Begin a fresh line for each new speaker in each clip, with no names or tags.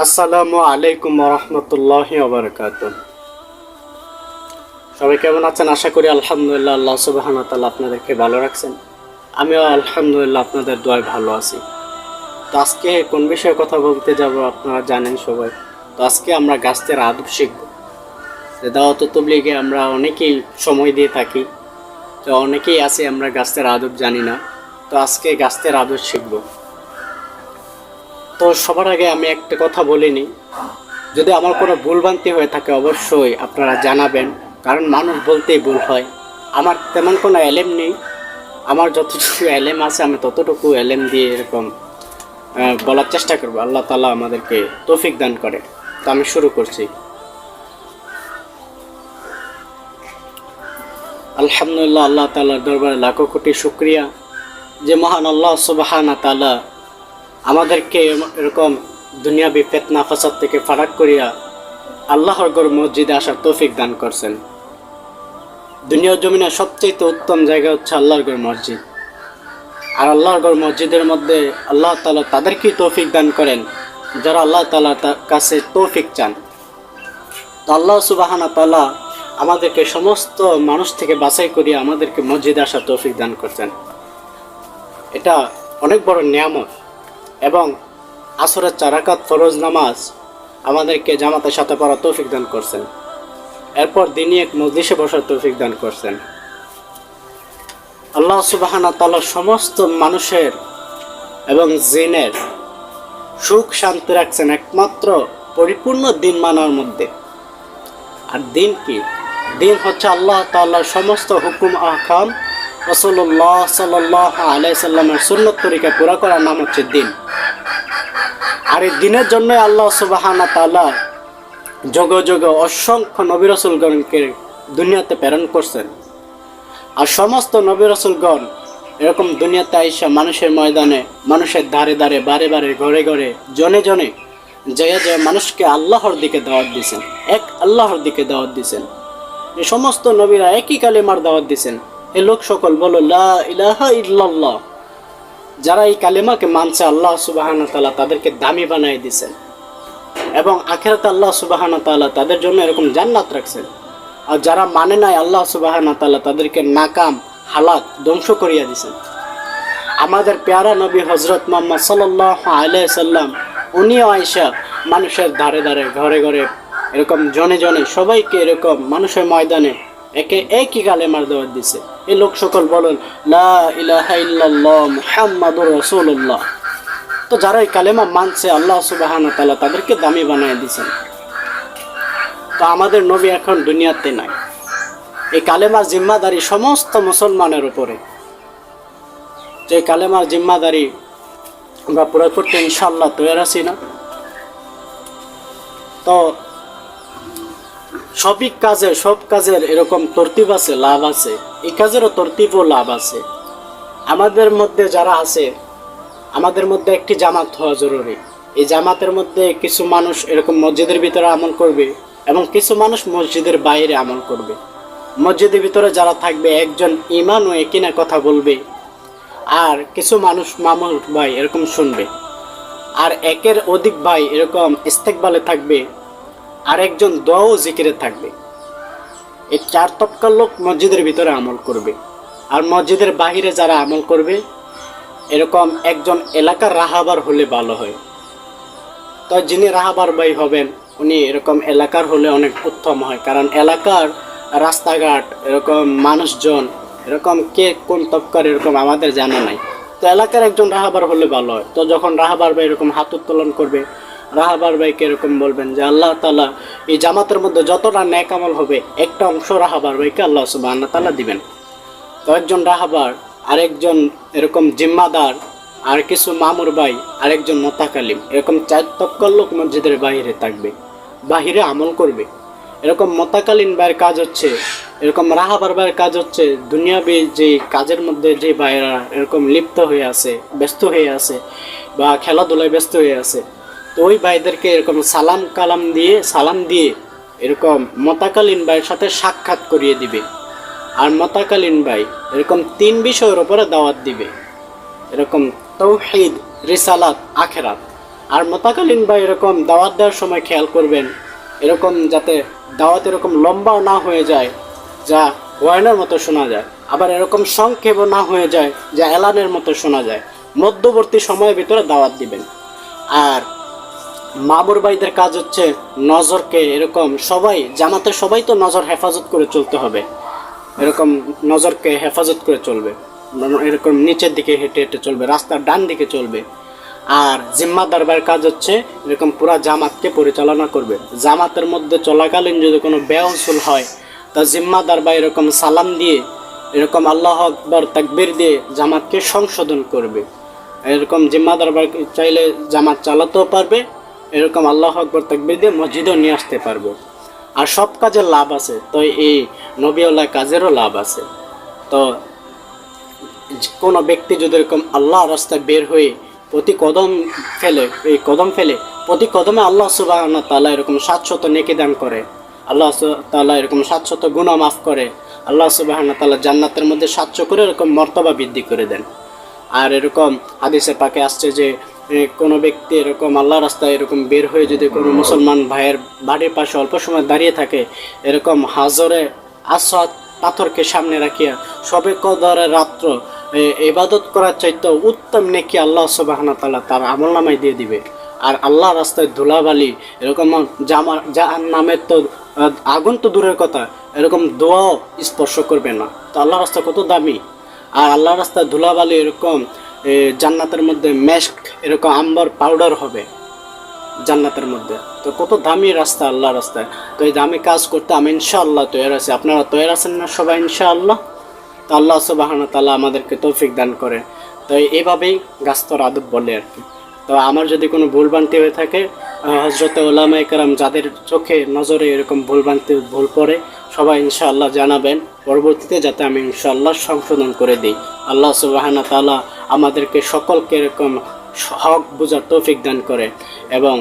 আসসালামু আলাইকুম রহমতুল্লাহি ওয়াবারাকাতুহু। সবাই কেমন আছেন? আশা করি আলহামদুলিল্লাহ আল্লাহ সুবহানাহু ওয়া তাআলা আপনাদেরকে ভালো রাখছেন। আমিও আলহামদুলিল্লাহ আপনাদের দোয়ায় ভালো আছি। তো আজকে কোন বিষয়ে কথা বলতে যাব আপনারা জানেন সবাই। তো আজকে আমরা গাছের আদব শিখব। দাওয়াত তাবলীগে আমরা অনেকেই সময় দিয়ে থাকি, তো অনেকেই আছে আমরা গাছের আদব জানি না। তো আজকে গাছের আদব শিখব। তো সবার আগে আমি একটা কথা বলিনি, যদি আমার কোনো ভুলভ্রান্তি হয়ে থাকে অবশ্যই আপনারা জানাবেন, কারণ মানুষ বলতেই ভুল হয়। আমার তেমন কোনো এলেম নেই, আমার যতটুকু এলেম আছে আমি ততটুকু এলেম দিয়ে এরকম বলার চেষ্টা করব। আল্লাহ তাআলা আমাদেরকে তৌফিক দান করে। তো আমি শুরু করছি। আলহামদুলিল্লাহ, আল্লাহ তাআলার দরবারে লাখো কোটি শুকরিয়া যে মহান আল্লাহ সুবহানাহু ওয়া তাআলা আমাদেরকে এরকম দুনিয়াবি ফিতনা ফাসাদ থেকে ফারাক করিয়া আল্লাহর ঘর মসজিদে আসার তৌফিক দান করছেন। দুনিয়ার জমিনে সবচেয়ে উত্তম জায়গা হচ্ছে আল্লাহর ঘর মসজিদ। আর আল্লাহর ঘর মসজিদের মধ্যে আল্লাহ তাআলা তাদেরকেই তৌফিক দান করেন যারা আল্লাহ তাআলার কাছে তৌফিক চান। তো আল্লাহ সুবহানাহু ওয়া তাআলা আমাদেরকে সমস্ত মানুষ থেকে বাছাই করিয়া আমাদেরকে মসজিদে আসার তৌফিক দান করছেন। এটা অনেক বড় নিয়ামত। এবং আসরের 4 রাকাত ফরজ নামাজ আমাদেরকে জামাতের সাথে পড়ার তৌফিক দান করছেন। এরপর দিনই এক মজলিসে বসার তৌফিক দান করছেন। আল্লাহ সুবহানাহু ওয়া তাআলা সমস্ত মানুষের এবং জিনের সুখ শান্তি রাখছেন একমাত্র পরিপূর্ণ দিন মানার মধ্যে। আর দিন কি? দিন হচ্ছে আল্লাহ তাআলার সমস্ত হুকুম আহকাম রাসূলুল্লাহ সাল্লাল্লাহু আলাইহি সাল্লামের সুন্নাত তরিকা পুরা করার নাম হচ্ছে দিন। আর এই দিনের জন্য আল্লাহ সুবহানাহু ওয়া তাআলা যুগ যুগ অসংখ্য নবী রাসূলগণকে দুনিয়াতে প্রেরণ করছেন। আর সমস্ত নবী রাসূলগণ এরকম দুনিয়াতে আইসা মানুষের ময়দানে, মানুষের ধারে ধারে, বারে বারে, ঘরে ঘরে, জনে জনে যে মানুষকে আল্লাহর দিকে দাওয়াত দিয়েছেন, এক আল্লাহর দিকে দাওয়াত দিয়েছেন। এই সমস্ত নবীরা একই কালিমার দাওয়াত দিয়েছেন, এই লোক সকল বলো লা ইলাহা ইল্লাল্লাহ। যারা এই কালেমাকে মানছে আল্লাহ সুবহানাহু ওয়া তাআলা তাদেরকে দামি বানিয়ে দিয়েছেন এবং আখিরাতে আল্লাহ সুবহানাহু ওয়া তাআলা তাদের জন্য এরকম জান্নাত রাখছেন। আর যারা মানে নাই আল্লাহ সুবহানাহু ওয়া তাআলা তাদেরকে নাকাম হালাক ধ্বংস করিয়া দিয়েছেন। আমাদের প্যারা নবী হযরত মুহাম্মদ সাল্লাল্লাহু আলাইহি সাল্লাম উনিও আয়েশা মানুষের ধারে ধারে, ঘরে ঘরে, এরকম জনে জনে সবাইকে এরকম মানুষের ময়দানে একই কালেমার দাওয়াত দিছে। এই লোক সকল বলেন লা ইলাহা ইল্লাল্লাহ মুহাম্মাদুর রাসূলুল্লাহ। তো যারা এই কালেমা মানছে আল্লাহ সুবহানাহু ওয়া তাআলা তাদেরকে দামি বানিয়ে দিয়েছেন। তো আমাদের নবী এখন দুনিয়াতে নাই। এই কালেমার জিম্মাদারি সমস্ত মুসলমানের উপরে। যে কালেমার জিম্মাদারি আমরা পুরো করতে ইনশাআল্লাহ তৈরি আছি না? তো সব কাজের এরকম তরতিব আছে, লাভ আছে। এই কাজেরও তরতিব ও লাভ আছে। আমাদের মধ্যে যারা আছে, আমাদের মধ্যে একটি জামাত হওয়া জরুরি। এই জামাতের মধ্যে কিছু মানুষ এরকম মসজিদের ভিতরে আমল করবে এবং কিছু মানুষ মসজিদের বাইরে আমল করবে। মসজিদের ভিতরে যারা থাকবে একজন ইমাম ও একিনা কথা বলবে, আর কিছু মানুষ মামুল ভাই এরকম শুনবে, আর একের অধিক ভাই এরকম ইস্তেকবালে থাকবে, আর একজন দোয়া ও জিকিরে থাকবে। এই 4 তবকার লোক মসজিদের ভিতরে আমল করবে। আর মসজিদের বাহিরে যারা আমল করবে এরকম একজন এলাকার রাহাবার হলে ভালো হয়। তো যিনি রাহাবার ভাই হবেন উনি এরকম এলাকার হলে অনেক উত্তম হয়, কারণ এলাকার রাস্তাঘাট এরকম মানুষজন এরকম কে কোন তবকার এরকম আমাদের জানা নাই। তো এলাকার একজন রাহাবার হলে ভালো হয়। তো যখন রাহাবার ভাই এরকম হাত উত্তোলন করবে, রাহাবার ভাইকে এরকম বলবেন যে আল্লাহ তাআলা এই জামাতের মধ্যে যতটা নেক আমল হবে একটা অংশ রাহাবার ভাইকে আল্লাহ সুবহানাহু ওয়া তাআলা দিবেন। তো একজন রাহাবার, আরেকজন এরকম জিম্মাদার, আর কিছু মামুর ভাই, আরেকজন মোতাকালিম, এরকম 4 তবকার লোক মসজিদের বাইরে থাকবে, বাহিরে আমল করবে। এরকম মোতাকালীন ভাইয়ের কাজ হচ্ছে, এরকম রাহাবার ভাইয়ের কাজ হচ্ছে দুনিয়াবি যে কাজের মধ্যে যে ভাইয়েরা এরকম লিপ্ত হয়ে আছে, ব্যস্ত হয়ে আছে বা খেলাধুলায় ব্যস্ত হয়ে আছে, তো ওই ভাইদেরকে এরকম সালাম দিয়ে এরকম মোতাকালীন ভাইয়ের সাথে সাক্ষাৎ করিয়ে দিবে। আর মোতাকালীন ভাই এরকম 3 বিষয়ের উপরে দাওয়াত দিবে, এরকম তাওহীদ, রিসালাত, আখিরাত। আর মোতাকালীন বা এরকম দাওয়াত দেওয়ার সময় খেয়াল করবেন এরকম যাতে দাওয়াত এরকম লম্বাও না হয়ে যায় যা ওয়াইনের মতো শোনা যায়, আবার এরকম সংক্ষেপও না হয়ে যায় যা এলানের মতো শোনা যায়। মধ্যবর্তী সময়ের ভিতরে দাওয়াত দিবেন। আর মামুর ভাইদের কাজ হচ্ছে নজরকে এরকম সবাই জামাতে সবাই তো নজর হেফাজত করে চলতে হবে, এরকম নজরকে হেফাজত করে চলবে, এরকম নিচের দিকে হেঁটে হেঁটে চলবে, রাস্তার ডান দিকে চলবে। আর জিম্মাদার ভাইয়ের কাজ হচ্ছে এরকম পুরা জামাতকে পরিচালনা করবে। জামাতের মধ্যে চলাকালীন যদি কোনো বেউসুল হয় তা জিম্মাদার ভাই এরকম সালাম দিয়ে এরকম আল্লাহ আকবার তাকবীর দিয়ে জামাতকে সংশোধন করবে। এরকম জিম্মাদার ভাই চাইলে জামাত চালাতেও পারবে, এরকম আল্লাহ আকবার তাকবীর দিয়ে মসজিদেও নিয়ে আসতে পারবে। আর সব কাজের লাভ আছে, তো এই নবীওয়ালা কাজেরও লাভ আছে। তো কোনো ব্যক্তি যদি এরকম আল্লাহ রাস্তায় বের হয়ে প্রতি কদম ফেলে প্রতি কদমে আল্লাহ সুবহানাহু ওয়া তাআলা এরকম 700 নেকি দান করে, আল্লাহ তাআলা এরকম 700 গুনাহ মাফ করে, আল্লাহ সুবহানাহু ওয়া তাআলা জান্নাতের মধ্যে 700 করে এরকম মর্তবা বৃদ্ধি করে দেন। আর এরকম হাদিসে পাকে আসছে যে কোনো ব্যক্তি এরকম আল্লাহ রাস্তায় এরকম বের হয়ে যদি কোনো মুসলমান ভাইয়ের বাড়ির পাশে অল্প সময় দাঁড়িয়ে থাকে, এরকম হাজরে আসওয়াদ পাথরকে সামনে রাখিয়া সবে কদরের রাত্র ইবাদত করার চাইতে উত্তম নেকি আল্লাহ সুবহানাহু ওয়া তাআলা তার আমলনামায় দিয়ে দিবে। আর আল্লাহ রাস্তায় ধুলাবালি এরকম নামের তো আগুন তো দূরের কথা, এরকম দোয়াও স্পর্শ করবে না। তো আল্লাহ রাস্তা কত দামি। আর আল্লাহ রাস্তায় ধুলাবালি এরকম জান্নাতের মধ্যে মেস্ক এরকম আম্বার পাউডার হবে জান্নাতের মধ্যে। তো কত দামি রাস্তা আল্লাহ রাস্তায়। তো এই দামি কাজ করতে আমি ইনশাআল্লাহ তৈরি আছি। আপনারা তৈরি আছেন না সবাই ইনশাআল্লাহ? তো আল্লাহ সুবহানাহু ওয়া তাআলা আমাদেরকে তৌফিক দান করে। তো এইভাবেই গাছতর আদব বলে আর কি। তো আমার যদি কোনো ভুলভ্রান্তি হয়ে থাকে, হযরতে উলামায়ে কেরাম যাদের চোখে নজরে এরকম ভুল পড়ে সবাই ইনশাআল্লাহ জানাবেন, পরবর্তীতে যাতে আমি ইনশাআল্লাহ সংশোধন করে দিই। আল্লাহ সুবহানাহু ওয়া তাআলা আমাদেরকে সকলকে এরকম হক বুঝার তৌফিক দান করে এবং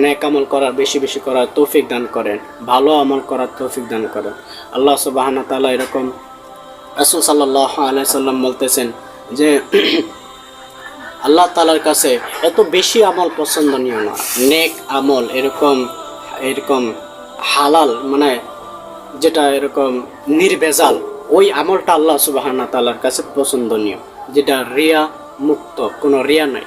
নেক আমল করার বেশি বেশি করার তৌফিক দান করেন, ভালো আমল করার তৌফিক দান করেন। আল্লাহ সুবহানাহু ওয়া তাআলা এরকম রাসূল সাল্লাল্লাহু আলাইহি সাল্লাম বলতেছেন যে আল্লাহ তাআলার কাছে এত বেশি আমল পছন্দনীয় না, নেক আমল এরকম হালাল মানে যেটা এরকম নির্ভেজাল ওই আমলটা আল্লাহ সুবহানাহু ওয়া তাআলার কাছে পছন্দনীয়, যেটা রিয়া মুক্ত, কোনো রিয়া নাই।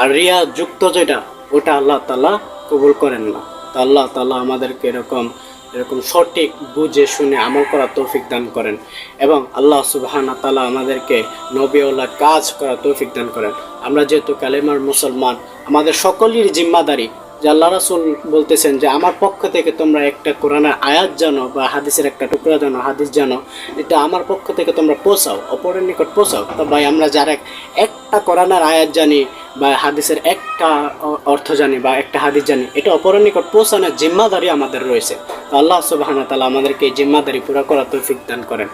আর রিয়া যুক্ত যেটা ওটা আল্লাহ তাআলা কবুল করেন না। তো আল্লাহ তাআলা আমাদেরকে এরকম সঠিক বুঝে শুনে আমল করার তৌফিক দান করেন এবং আল্লাহ সুবহানাহু ওয়া তাআলা আমাদেরকে নবীওয়ালা কাজ করার তৌফিক দান করেন। আমরা যেহেতু কালেমার মুসলমান, আমাদের সকলেরই জিম্মাদারি যে আল্লাহ রাসূল বলতেছেন যে আমার পক্ষ থেকে তোমরা একটা কোরআনের আয়াত জানো বা হাদিসের একটা টুকরা জানো, হাদিস জানো, এটা আমার পক্ষ থেকে তোমরা পৌঁছাও, অপরের নিকট পৌঁছাও। তো ভাই আমরা যারা একটা কোরআনের আয়াত জানি বা হাদিসের একটা অর্থ জানি বা একটা হাদিস জানি, এটা অপরের নিকট পৌঁছানোর জিম্মাদারি আমাদের রয়েছে। তো আল্লাহ সুবহানাহু ওয়া তাআলা আমাদেরকে এই জিম্মাদারি পুরা করার তৌফিক দান করেন।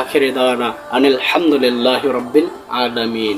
আখিরি দাওয়ানা আনিল হামদুলিল্লাহি রাব্বিল আলামিন।